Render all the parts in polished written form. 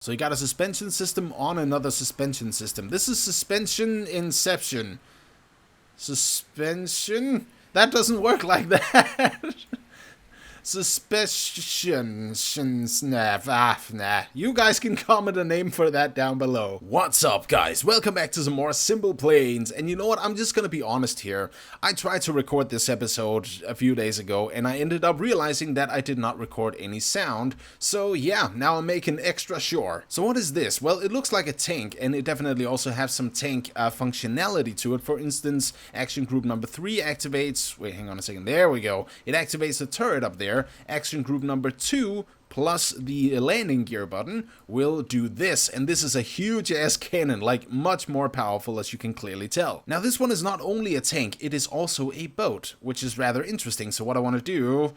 So you got a suspension system on another suspension system. This is suspension inception. Suspension? That doesn't work like that. Suspicions. Nah. You guys can comment a name for that down below. What's up, guys? Welcome back to some more Simple Planes. And you know what? I'm just gonna be honest here. I tried to record this episode a few days ago, and I ended up realizing that I did not record any sound. So yeah, now I'm making extra sure. So what is this? Well, it looks like a tank, and it definitely also has some tank functionality to it. For instance, action group number 3 activates... Wait, hang on a second. There we go. It activates the turret up there. Action group number 2 plus the landing gear button will do this, and this is a huge ass cannon, like much more powerful, as you can clearly tell. Now this one is not only a tank, it is also a boat, which is rather interesting. So what I want to do,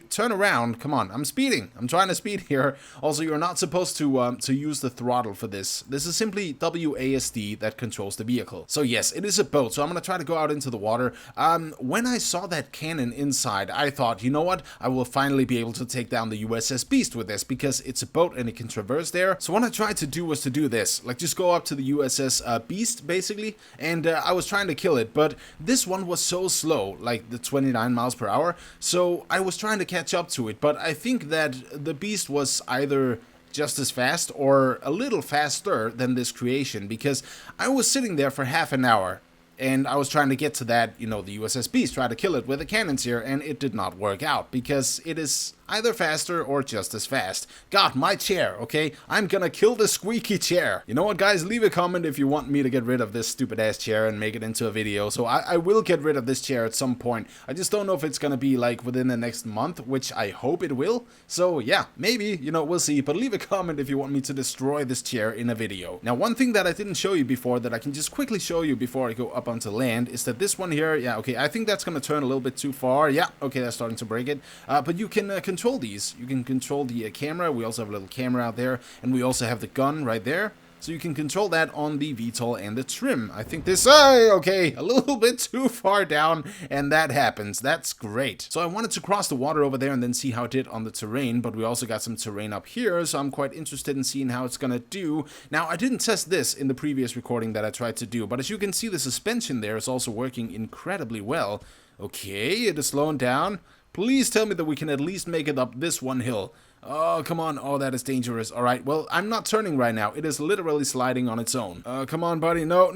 turn around, come on, I'm speeding, I'm trying to speed here. Also, you're not supposed to use the throttle for this. This is simply WASD that controls the vehicle. So yes, it is a boat, so I'm gonna try to go out into the water. When I saw that cannon inside, I thought, you know what, I will finally be able to take down the USS Beast with this, because it's a boat and it can traverse there. So what I tried to do was to do this, like just go up to the USS Beast basically, and I was trying to kill it, but this one was so slow, like the 29 miles per hour, so I was trying to catch up to it, but I think that the Beast was either just as fast or a little faster than this creation, because I was sitting there for half an hour and I was trying to get to that, you know, the USS Beast, try to kill it with the cannons here, and it did not work out, because it is either faster or just as fast. God, my chair, okay? I'm gonna kill the squeaky chair. You know what, guys? Leave a comment if you want me to get rid of this stupid ass chair and make it into a video. So I will get rid of this chair at some point. I just don't know if it's gonna be like within the next month, which I hope it will. So yeah, maybe, you know, we'll see. But leave a comment if you want me to destroy this chair in a video. Now, one thing that I didn't show you before that I can just quickly show you before I go up onto land is that this one here, yeah, okay, I think that's gonna turn a little bit too far. Yeah, okay, that's starting to break it. But you can control these. You can control the camera. We also have a little camera out there, and we also have the gun right there. So you can control that on the VTOL and the trim. I think this, okay, a little bit too far down, and that happens. That's great. So I wanted to cross the water over there and then see how it did on the terrain, but we also got some terrain up here, so I'm quite interested in seeing how it's gonna do. Now, I didn't test this in the previous recording that I tried to do, but as you can see, the suspension there is also working incredibly well. Okay, it is slowing down. Please tell me that we can at least make it up this one hill. Oh, come on. Oh, that is dangerous. All right. Well, I'm not turning right now. It is literally sliding on its own. Come on, buddy. No.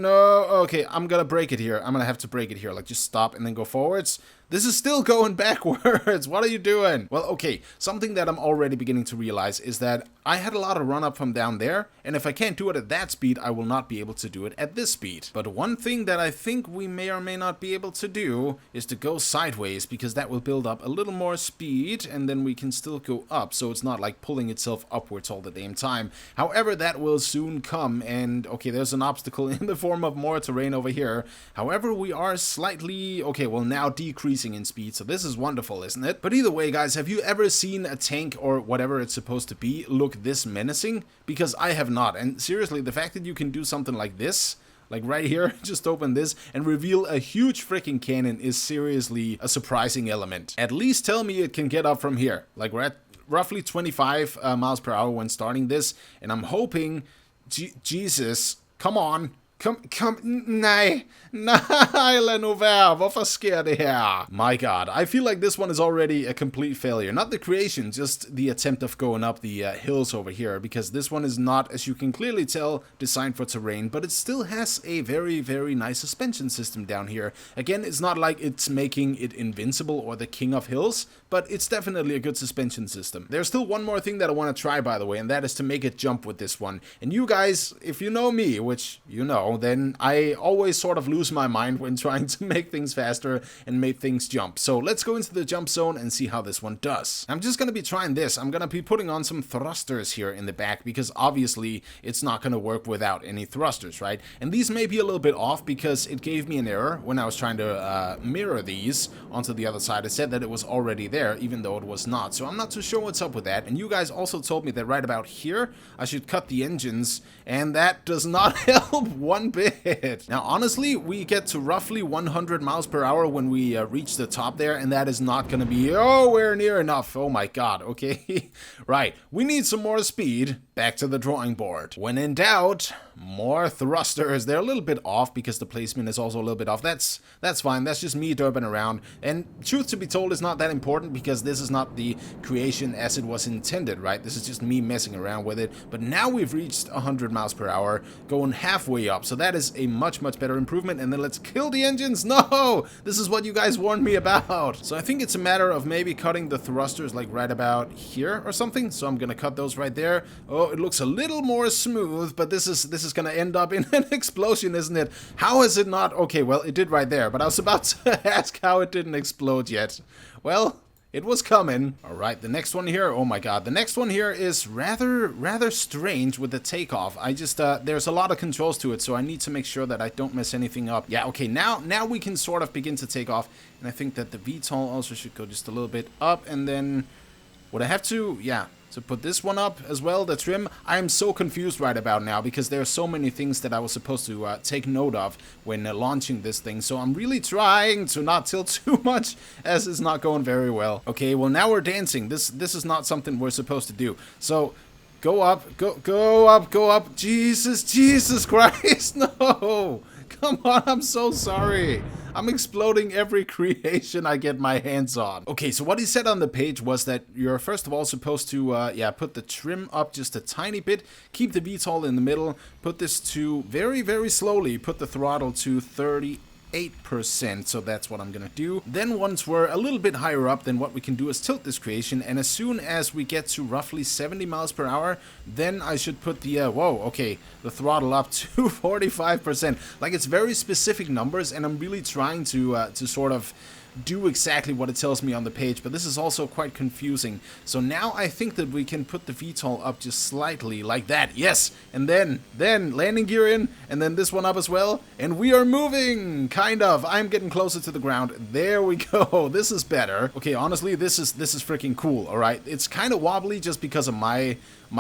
Okay, I'm gonna break it here. I'm gonna have to break it here. Like, just stop and then go forwards. This is still going backwards. What are you doing? Well, okay, something that I'm already beginning to realize is that I had a lot of run up from down there, and if I can't do it at that speed, I will not be able to do it at this speed. But one thing that I think we may or may not be able to do is to go sideways, because that will build up a little more speed, and then we can still go up, so it's not like pulling itself upwards all the damn time. However, that will soon come, and okay, there's an obstacle in the form of more terrain over here. However, we are slightly, okay, well, now decreasing in speed, so this is wonderful, isn't it? But either way, guys, have you ever seen a tank or whatever it's supposed to be look this menacing? Because I have not, and seriously, the fact that you can do something like this, like right here, just open this and reveal a huge freaking cannon, is seriously a surprising element. At least tell me it can get up from here. Like, we're at roughly 25 miles per hour when starting this, and I'm hoping, Jesus, come on. Nej, Leviathon, hvorfor sker det her? My god, I feel like this one is already a complete failure. Not the creation, just the attempt of going up the hills over here, because this one is not, as you can clearly tell, designed for terrain, but it still has a very, very nice suspension system down here. Again, it's not like it's making it invincible or the king of hills, but it's definitely a good suspension system. There's still one more thing that I want to try, by the way, and that is to make it jump with this one. And you guys, if you know me, which you know, then I always sort of lose my mind when trying to make things faster and make things jump. So let's go into the jump zone and see how this one does. I'm just going to be trying this. I'm going to be putting on some thrusters here in the back, because obviously it's not going to work without any thrusters, right? And these may be a little bit off, because it gave me an error when I was trying to mirror these onto the other side. It said that it was already there, even though it was not. So I'm not too sure what's up with that. And you guys also told me that right about here, I should cut the engines, and that does not help one one bit. Now, honestly, we get to roughly 100 miles per hour when we reach the top there, and that is not going to be nowhere near enough. Oh my god, okay. Right, we need some more speed. Back to the drawing board. When in doubt, more thrusters. They're a little bit off because the placement is also a little bit off. That's fine. That's just me derping around. And truth to be told, is not that important because this is not the creation as it was intended, right? This is just me messing around with it. But now we've reached 100 miles per hour, going halfway up. So that is a much better improvement. And then let's kill the engines. No! This is what you guys warned me about. So I think it's a matter of maybe cutting the thrusters like right about here or something. So I'm gonna cut those right there. Oh, it looks a little more smooth, but this is gonna end up in an explosion, isn't it? How is it not? Okay, well, it did right there, but I was about to ask how it didn't explode yet. Well, it was coming. All right, the next one here. Oh my god, the next one here is rather strange with the takeoff. I just there's a lot of controls to it, so I need to make sure that I don't mess anything up. Yeah, okay, now we can sort of begin to take off, and I think that the VTOL also should go just a little bit up, and then would I have to? Yeah. So put this one up as well, the trim. I am so confused right about now because there are so many things that I was supposed to take note of when launching this thing. So I'm really trying to not tilt too much as it's not going very well. Okay, well now we're dancing. This is not something we're supposed to do. So go up, go up. Jesus Christ, no. Come on, I'm so sorry. I'm exploding every creation I get my hands on. Okay, so what he said on the page was that you're first of all supposed to, put the trim up just a tiny bit, keep the VTOL in the middle, put this to very slowly, put the throttle to 38%, so that's what I'm gonna do. Then once we're a little bit higher up, then what we can do is tilt this creation, and as soon as we get to roughly 70 miles per hour, then I should put the, the throttle up to 45%. Like, it's very specific numbers, and I'm really trying to sort of do exactly what it tells me on the page, but this is also quite confusing. So now I think that we can put the VTOL up just slightly like that. Yes, and then landing gear in, and then this one up as well, and we are moving, kind of. I'm getting closer to the ground. There we go. This is better. Okay, honestly, this is freaking cool. All right, it's kind of wobbly just because of my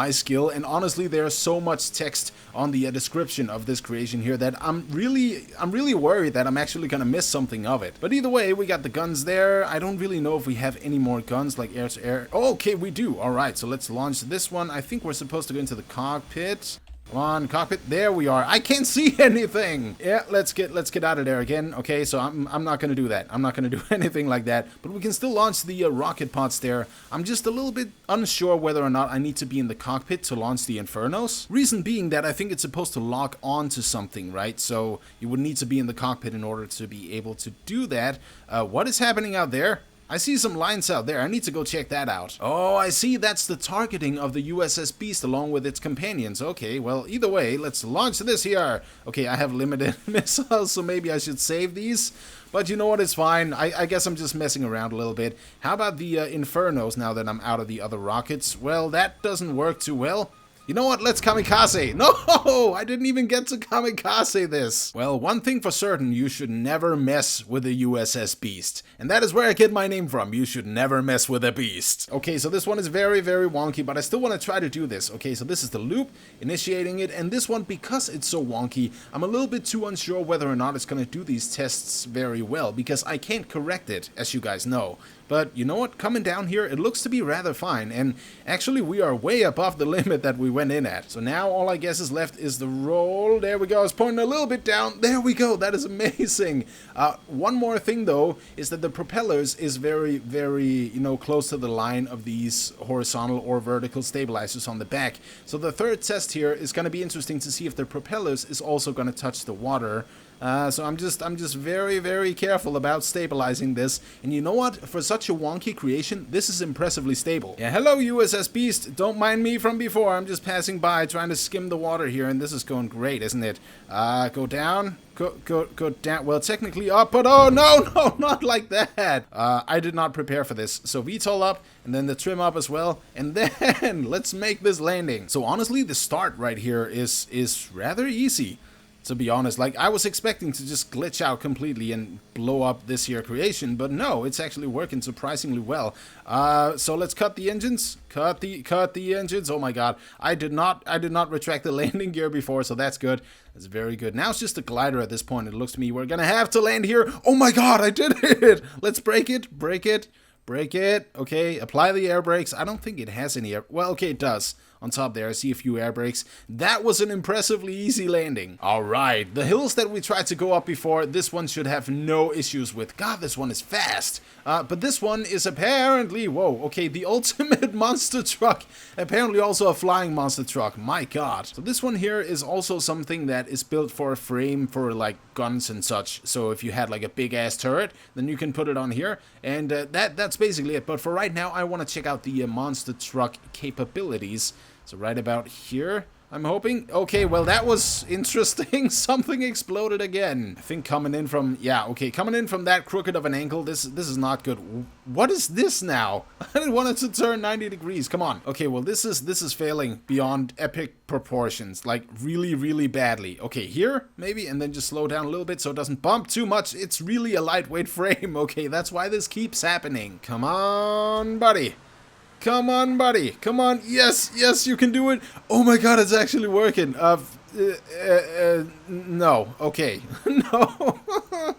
skill, and honestly there's so much text on the description of this creation here that I'm really worried that I'm actually gonna miss something of it. But either way, we got the guns there. I don't really know if we have any more guns like air to air. Oh, okay, we do. All right, so let's launch this one. I think we're supposed to go into the cockpit. Come on, cockpit. There we are. I can't see anything. Yeah, let's get out of there again. Okay, so I'm not gonna do that. I'm not gonna do anything like that. But we can still launch the rocket pods there. I'm just a little bit unsure whether or not I need to be in the cockpit to launch the Infernos. Reason being that I think it's supposed to lock on to something, right? So you would need to be in the cockpit in order to be able to do that. What is happening out there? I see some lines out there. I need to go check that out. Oh, I see. That's the targeting of the USS Beast along with its companions. Okay, well, either way, let's launch this here. Okay, I have limited missiles, so maybe I should save these. But you know what? It's fine. I guess I'm just messing around a little bit. How about the Infernos now that I'm out of the other rockets? Well, that doesn't work too well. You know what? Let's kamikaze. No! I didn't even get to kamikaze this. Well, one thing for certain, you should never mess with the USS Beast. And that is where I get my name from. You should never mess with a beast. Okay, so this one is very wonky, but I still want to try to do this. Okay, so this is the loop, initiating it. And this one, because it's so wonky, I'm a little bit too unsure whether or not it's going to do these tests very well, because I can't correct it, as you guys know. But you know what? Coming down here, it looks to be rather fine. And actually, we are way above the limit that we went in at. So now all I guess is left is the roll. There we go. It's pointing a little bit down. There we go. That is amazing. One more thing, though, is that the propellers is very, close to the line of these horizontal or vertical stabilizers on the back. So the third test here is going to be interesting to see if the propellers is also going to touch the water. So I'm just very careful about stabilizing this. And you know what? For such a wonky creation, this is impressively stable. Yeah, hello USS Beast. Don't mind me from before. I'm just passing by trying to skim the water here, and this is going great, isn't it? Go down. Go down. Well, technically up, but oh no, not like that. I did not prepare for this. So VTOL up, and then the trim up as well, and then let's make this landing. So honestly, the start right here is rather easy. to be honest. Like, I was expecting to just glitch out completely and blow up this here creation, but no, it's actually working surprisingly well. So let's cut the engines. Cut the engines. Oh my god. I did not retract the landing gear before, so that's good. That's very good. Now it's just a glider at this point. It looks to me we're gonna have to land here. Oh my god, I did it! Let's break it. Break it. Break it. Okay, apply the air brakes. I don't think it has any air. Well, okay, it does. On top there, I see a few air brakes. That was an impressively easy landing. Alright, the hills that we tried to go up before, this one should have no issues with. God, this one is fast. But this one is apparently, whoa, okay, the ultimate monster truck. Apparently also a flying monster truck. My god. So this one here is also something that is built for a frame for like guns and such. So if you had like a big ass turret, then you can put it on here. And that's basically it. But for right now, I want to check out the monster truck capabilities. So right about here, I'm hoping. Okay, well, that was interesting. Something exploded again. I think coming in from, yeah, okay, coming in from that crooked of an angle, this is not good. What is this now? I didn't want it to turn 90 degrees. Come on. Okay, well, this is failing beyond epic proportions, like really, really badly. Okay, here, maybe, and then just slow down a little bit so it doesn't bump too much. It's really a lightweight frame. Okay, that's why this keeps happening. Come on, buddy. Come on, buddy. Come on. Yes, yes, you can do it. Oh my god, it's actually working. No. Okay. No.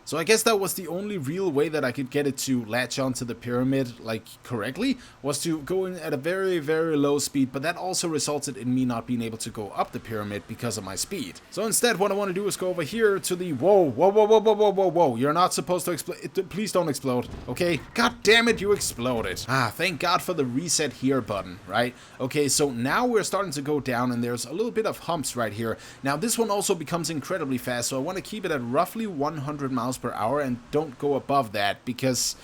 So I guess that was the only real way that I could get it to latch onto the pyramid, like, correctly, was to go in at a very, very low speed, but that also resulted in me not being able to go up the pyramid because of my speed. So instead, what I want to do is go over here to the, whoa, you're not supposed to explode. Please don't explode, okay? God damn it, you exploded. Ah, thank God for the reset here button, right? Okay, so now we're starting to go down, and there's a little bit of humps right here. Now, this one also becomes incredibly fast, so I want to keep it at roughly 100 miles per hour and don't go above that because,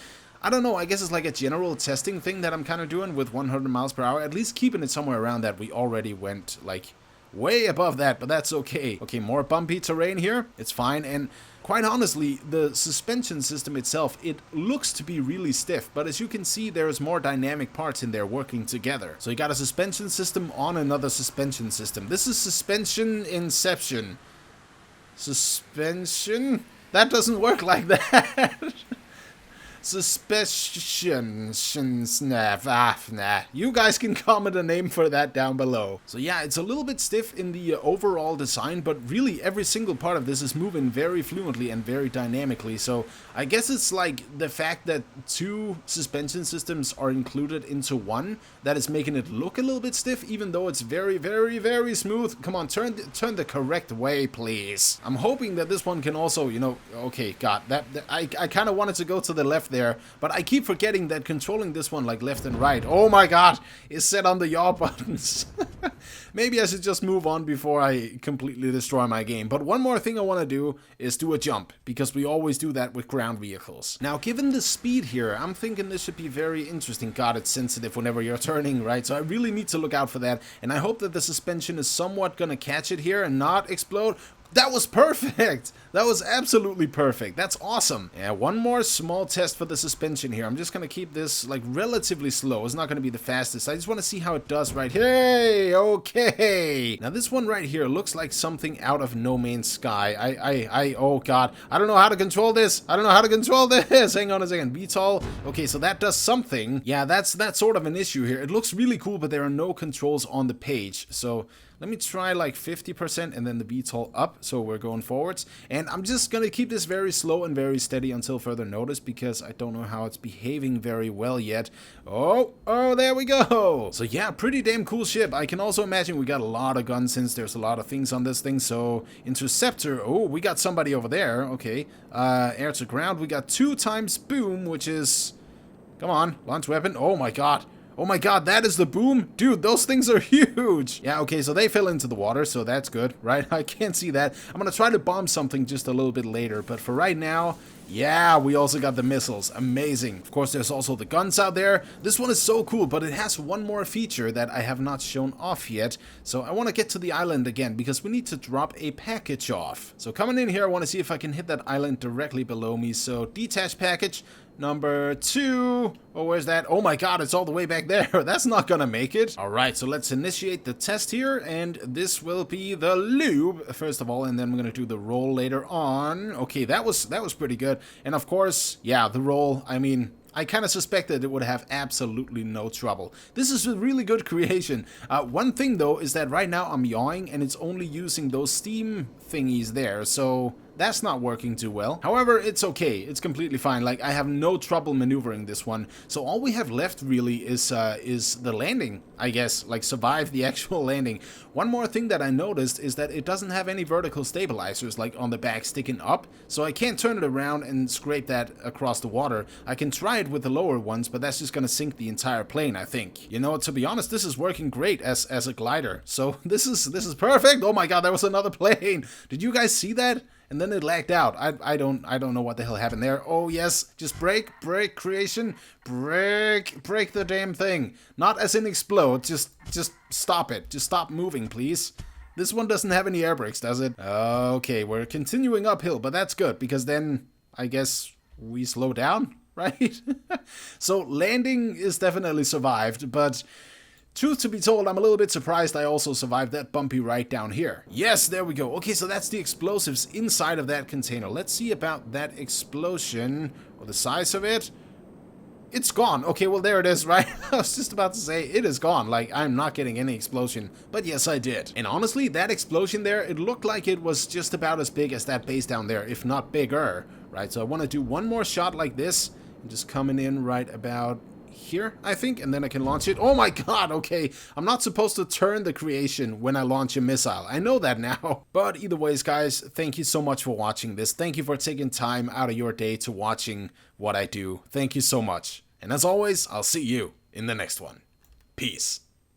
I don't know, I guess it's like a general testing thing that I'm kind of doing with 100 miles per hour, at least keeping it somewhere around that. We already went, like, way above that, but that's okay. Okay, more bumpy terrain here. It's fine, and quite honestly, the suspension system itself, it looks to be really stiff, but as you can see, there's more dynamic parts in there working together. So you got a suspension system on another suspension system. This is suspension inception. Suspension? That doesn't work like that. Suspension snap. Nah. You guys can comment a name for that down below. So yeah, it's a little bit stiff in the overall design, but really every single part of this is moving very fluently and very dynamically. So I guess it's like the fact that two suspension systems are included into one that is making it look a little bit stiff, even though it's very, very, very smooth. Come on, turn the correct way, please. I'm hoping that this one can also, you know, okay, God, I kind of wanted to go to the left there, but I keep forgetting that controlling this one like left and right, oh my god, is set on the yaw buttons. Maybe I should just move on before I completely destroy my game. But one more thing I want to do is do a jump, because we always do that with ground vehicles. Now, given the speed here, I'm thinking this should be very interesting. God, it's sensitive whenever you're turning, right? So I really need to look out for that, and I hope that the suspension is somewhat gonna catch it here and not explode. That was perfect! That was absolutely perfect. That's awesome. Yeah, one more small test for the suspension here. I'm just gonna keep this like relatively slow. It's not gonna be the fastest. I just want to see how it does right here. Hey, okay. Now this one right here looks like something out of No Man's Sky. Oh god. I don't know how to control this. I don't know how to control this. Hang on a second. VTOL. Okay, so that does something. Yeah, that's sort of an issue here. It looks really cool, but there are no controls on the page. So let me try like 50% and then the VTOL up, so we're going forwards. And I'm just gonna keep this very slow and very steady until further notice, because I don't know how it's behaving very well yet. Oh, there we go! So yeah, pretty damn cool ship. I can also imagine we got a lot of guns since there's a lot of things on this thing. So, Interceptor, oh, we got somebody over there, okay. Air to ground, we got 2 times boom, which is, come on, launch weapon, oh my god. Oh my god, that is the boom? Dude, those things are huge! Yeah, okay, so they fell into the water, so that's good, right? I can't see that. I'm gonna try to bomb something just a little bit later, but for right now, yeah, we also got the missiles. Amazing. Of course, there's also the guns out there. This one is so cool, but it has one more feature that I have not shown off yet. So I want to get to the island again, because we need to drop a package off. So coming in here, I want to see if I can hit that island directly below me. So detach package. Number 2. Oh, where's that? Oh my god, it's all the way back there. That's not gonna make it. Alright, so let's initiate the test here, and this will be the lube, first of all, and then we're gonna do the roll later on. Okay, that was pretty good. And of course, yeah, the roll, I mean, I kind of suspected it would have absolutely no trouble. This is a really good creation. One thing though is that right now I'm yawing and it's only using those steam thingies there, so that's not working too well. However, it's okay. It's completely fine. Like, I have no trouble maneuvering this one. So all we have left really is the landing, I guess. Like, survive the actual landing. One more thing that I noticed is that it doesn't have any vertical stabilizers, like on the back sticking up. So I can't turn it around and scrape that across the water. I can try it with the lower ones, but that's just gonna sink the entire plane, I think. You know, to be honest, this is working great as a glider. So this is perfect. Oh my god, there was another plane. Did you guys see that? And then it lagged out. I don't know what the hell happened there. Oh yes, just break creation, break the damn thing. Not as in explode, just stop it. Just stop moving, please. This one doesn't have any air brakes, does it? Okay, we're continuing uphill, but that's good because then I guess we slow down, right? So landing is definitely survived, but truth to be told, I'm a little bit surprised I also survived that bumpy ride down here. Yes, there we go. Okay, so that's the explosives inside of that container. Let's see about that explosion, or the size of it. It's gone. Okay, well, there it is, right? I was just about to say, it is gone. Like, I'm not getting any explosion. But yes, I did. And honestly, that explosion there, it looked like it was just about as big as that base down there, if not bigger, right? So I want to do one more shot like this, and just coming in right about here, I think, and then I can launch it. Oh my god, okay. I'm not supposed to turn the creation when I launch a missile. I know that now. But either ways, guys, thank you so much for watching this. Thank you for taking time out of your day to watching what I do. Thank you so much. And as always, I'll see you in the next one. Peace.